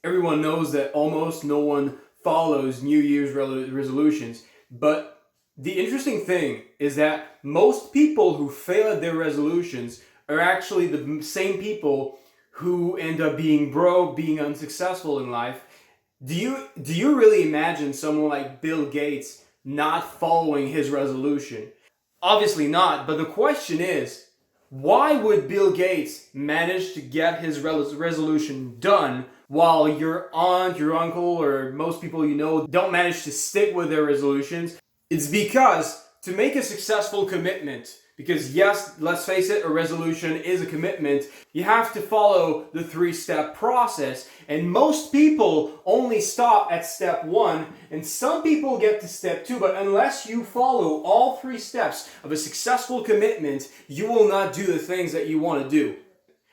Everyone knows that almost no one follows New Year's resolutions. But the interesting thing is that most people who fail at their resolutions are actually the same people who end up being broke, being unsuccessful in life. Do you really imagine someone like Bill Gates not following his resolution? Obviously not, but the question is, why would Bill Gates manage to get his resolution done while your aunt, your uncle, or most people you know don't manage to stick with their resolutions? It's because to make a successful commitment, because yes, let's face it, a resolution is a commitment, you have to follow the 3-step process. And most people only stop at step 1, and some people get to step 2, but unless you follow all 3 steps of a successful commitment, you will not do the things that you want to do.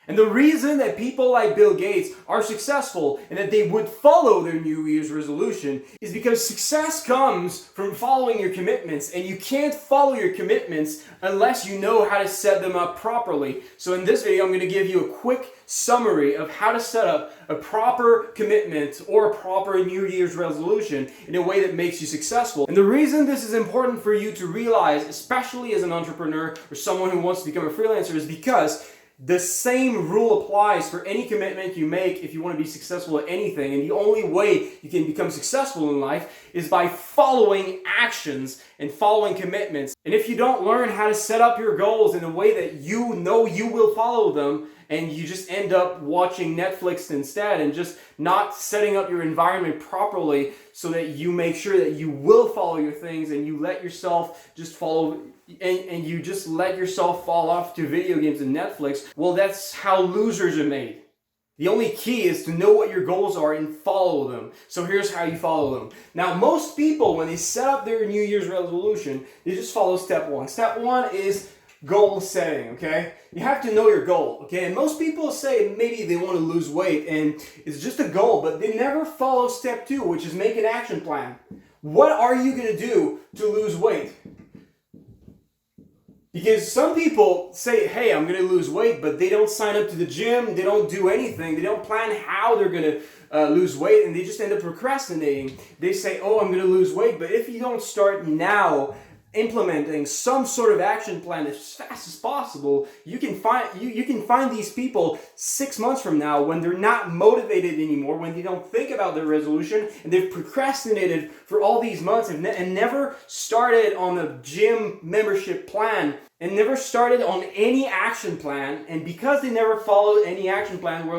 And the reason that people like Bill Gates are successful and that they would follow their New Year's resolution is because success comes from following your commitments, and you can't follow your commitments unless you know how to set them up properly. So in this video, I'm going to give you a quick summary of how to set up a proper commitment or a proper New Year's resolution in a way that makes you successful. And the reason this is important for you to realize, especially as an entrepreneur or someone who wants to become a freelancer, is because the same rule applies for any commitment you make if you want to be successful at anything. And the only way you can become successful in life is by following actions and following commitments. And if you don't learn how to set up your goals in a way that you know you will follow them, and you just end up watching Netflix instead and just not setting up your environment properly so that you make sure that you will follow your things, and you let yourself just follow and you just let yourself fall off to video games and Netflix, well, that's how losers are made. The only key is to know what your goals are and follow them. So here's how you follow them. Now, most people, when they set up their New Year's resolution, they just follow step 1. Step 1 is goal setting, okay? You have to know your goal, okay? And most people say maybe they want to lose weight and it's just a goal, but they never follow step 2, which is make an action plan. What are you going to do to lose weight? Because some people say, hey, I'm going to lose weight, but they don't sign up to the gym, they don't do anything, they don't plan how they're going to lose weight, and they just end up procrastinating. They say, oh, I'm going to lose weight, but if you don't start now implementing some sort of action plan as fast as possible, you can find these people 6 months from now when they're not motivated anymore, when they don't think about their resolution, and they've procrastinated for all these months and never started on a gym membership plan and never started on any action plan. And because they never followed any action plan,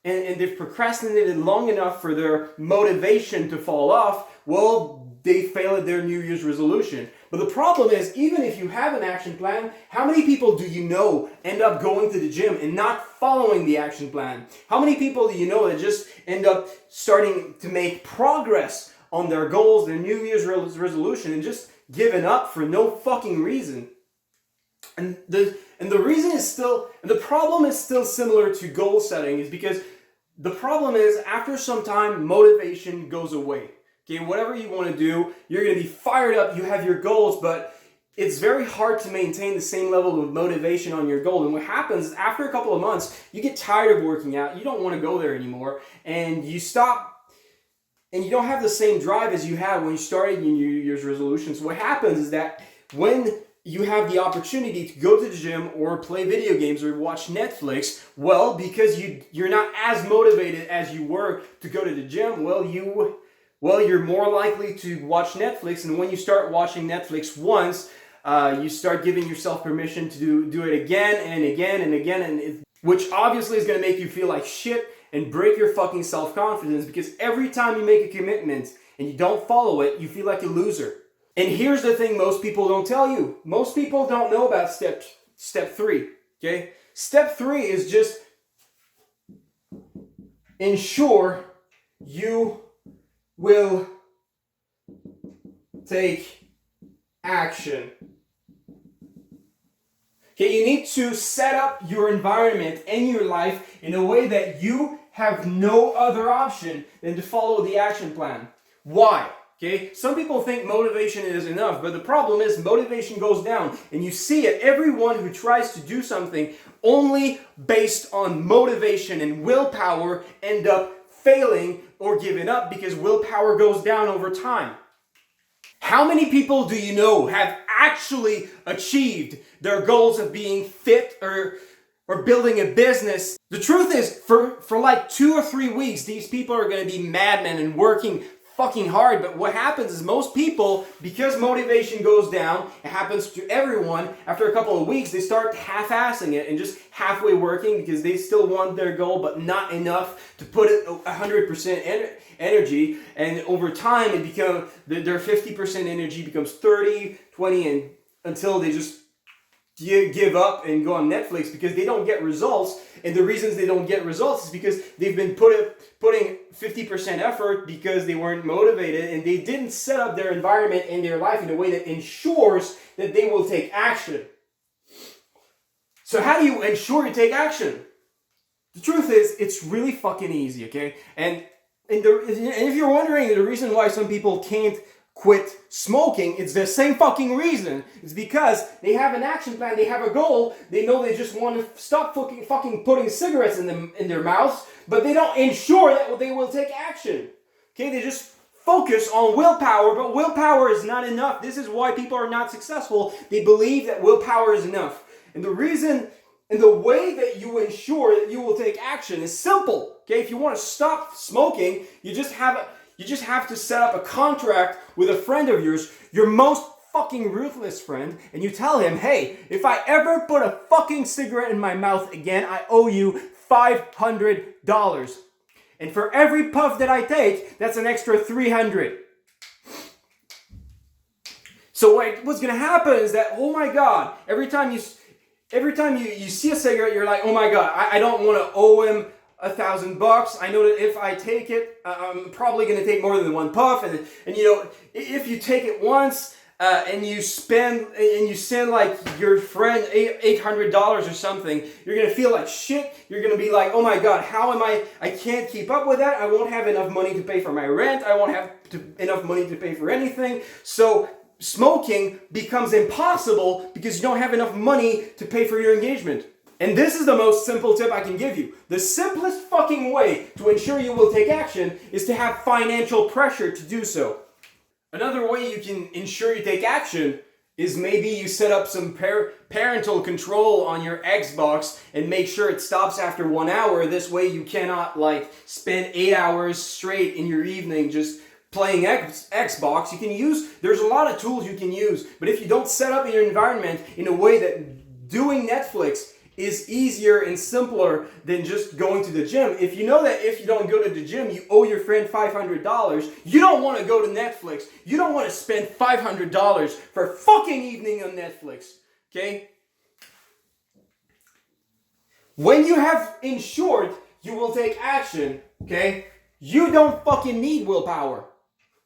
and they've procrastinated long enough for their motivation to fall off, well, they fail at their New Year's resolution. But the problem is, even if you have an action plan, how many people do you know end up going to the gym and not following the action plan? How many people do you know that just end up starting to make progress on their goals, their New Year's resolution, and just giving up for no fucking reason? And the problem is still similar to goal setting, is because the problem is after some time, motivation goes away. Okay, whatever you want to do, you're going to be fired up, you have your goals, but it's very hard to maintain the same level of motivation on your goal. And what happens is after a couple of months, you get tired of working out, you don't want to go there anymore, and you stop, and you don't have the same drive as you had when you started your New Year's resolutions. What happens is that when you have the opportunity to go to the gym or play video games or watch Netflix, well, because you're not as motivated as you were to go to the gym, you're more likely to watch Netflix. And when you start watching Netflix once, you start giving yourself permission to do it again and again and again, which obviously is going to make you feel like shit and break your fucking self-confidence, because every time you make a commitment and you don't follow it, you feel like a loser. And here's the thing most people don't tell you. Most people don't know about step 3, okay? Step 3 is just ensure you will take action. Okay, you need to set up your environment and your life in a way that you have no other option than to follow the action plan. Why? Okay, some people think motivation is enough, but the problem is motivation goes down. And you see it, everyone who tries to do something only based on motivation and willpower end up failing or giving up because willpower goes down over time. How many people do you know have actually achieved their goals of being fit or building a business? The truth is, for like 2 or 3 weeks, these people are going to be madmen and working fucking hard. But what happens is most people, because motivation goes down, it happens to everyone, after a couple of weeks, they start half-assing it and just halfway working because they still want their goal, but not enough to put it 100% energy. And over time, it becomes their 50% energy becomes 30, 20, and until they just give up and go on Netflix because they don't get results. And the reasons they don't get results is because they've been putting 50% effort because they weren't motivated and they didn't set up their environment and their life in a way that ensures that they will take action. So how do you ensure you take action? The truth is, it's really fucking easy, okay? And if you're wondering the reason why some people can't quit smoking, it's the same fucking reason. It's because they have an action plan, they have a goal, they know they just want to stop fucking putting cigarettes in their mouths, but they don't ensure that they will take action. Okay, they just focus on willpower, but willpower is not enough. This is why people are not successful. They believe that willpower is enough. And the reason and the way that you ensure that you will take action is simple. Okay, if you want to stop smoking, you just have to set up a contract with a friend of yours, your most fucking ruthless friend, and you tell him, hey, if I ever put a fucking cigarette in my mouth again, I owe you $500. And for every puff that I take, that's an extra $300. So what's going to happen is that, oh my God, every time you see a cigarette, you're like, oh my God, I don't want to owe him $1,000. I know that if I take it, I'm probably going to take more than one puff. And you know, if you take it once and you send like your friend $800 or something, you're going to feel like shit. You're going to be like, oh my God, how am I can't keep up with that. I won't have enough money to pay for my rent. I won't have enough money to pay for anything. So smoking becomes impossible because you don't have enough money to pay for your engagement. And this is the most simple tip I can give you. The simplest fucking way to ensure you will take action is to have financial pressure to do so. Another way you can ensure you take action is maybe you set up some parental control on your Xbox and make sure it stops after 1 hour. This way you cannot like spend 8 hours straight in your evening just playing Xbox. There's a lot of tools you can use, but if you don't set up your environment in a way that doing Netflix is easier and simpler than just going to the gym. If you know that if you don't go to the gym, you owe your friend $500, you don't want to go to Netflix. You don't want to spend $500 for a fucking evening on Netflix. Okay? When you have ensured you will take action, okay, you don't fucking need willpower.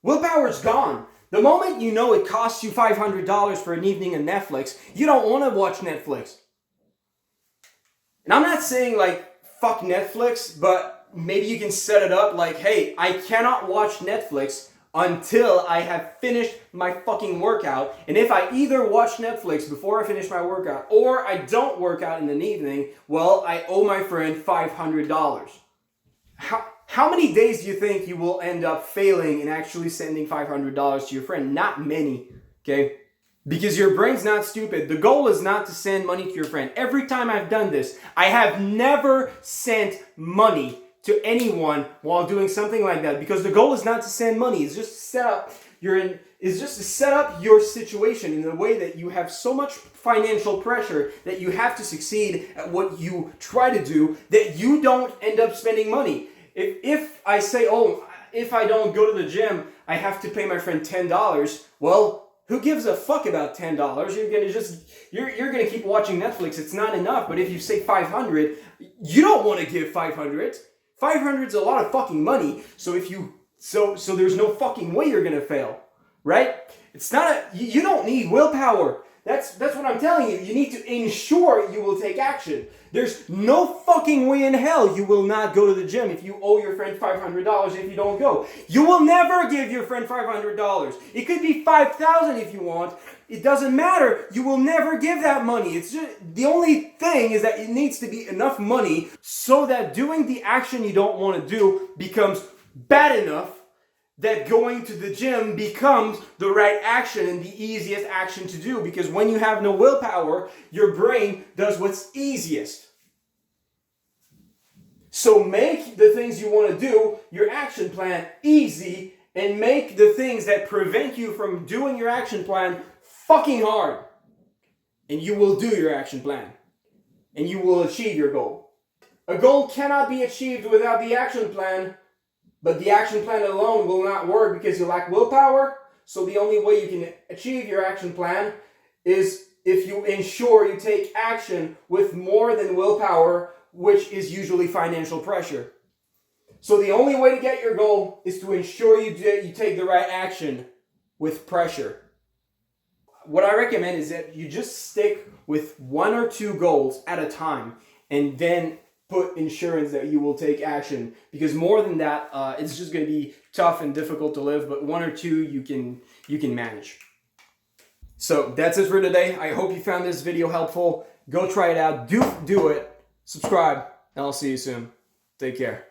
Willpower's gone. The moment you know it costs you $500 for an evening on Netflix, you don't want to watch Netflix. And I'm not saying like, fuck Netflix, but maybe you can set it up like, hey, I cannot watch Netflix until I have finished my fucking workout. And if I either watch Netflix before I finish my workout or I don't work out in the evening, well, I owe my friend $500. How many days do you think you will end up failing in actually sending $500 to your friend? Not many, okay? Because your brain's not stupid. The goal is not to send money to your friend. Every time I've done this, I have never sent money to anyone while doing something like that. Because the goal is not to send money. It's just to set up your situation in a way that you have so much financial pressure that you have to succeed at what you try to do that you don't end up spending money. If I say, oh, if I don't go to the gym, I have to pay my friend $10, well, who gives a fuck about $10? You're gonna keep watching Netflix. It's not enough. But if you say $500, you don't want to give $500. $500 is a lot of fucking money. So there's no fucking way you're gonna fail, right? It's not you don't need willpower. That's what I'm telling you. You need to ensure you will take action. There's no fucking way in hell you will not go to the gym if you owe your friend $500 if you don't go. You will never give your friend $500. It could be $5,000 if you want. It doesn't matter. You will never give that money. It's just, the only thing is that it needs to be enough money so that doing the action you don't want to do becomes bad enough that going to the gym becomes the right action and the easiest action to do, because when you have no willpower, your brain does what's easiest. So make the things you want to do, your action plan, easy, and make the things that prevent you from doing your action plan fucking hard. And you will do your action plan. And you will achieve your goal. A goal cannot be achieved without the action plan. But the action plan alone will not work because you lack willpower. So the only way you can achieve your action plan is if you ensure you take action with more than willpower, which is usually financial pressure. So the only way to get your goal is to ensure you take the right action with pressure. What I recommend is that you just stick with 1 or 2 goals at a time, and then put insurance that you will take action, because more than that, it's just going to be tough and difficult to live. But 1 or 2 you can manage. So that's it for today. I hope you found this video helpful. Go try it out. Do it. Subscribe, and I'll see you soon. Take care.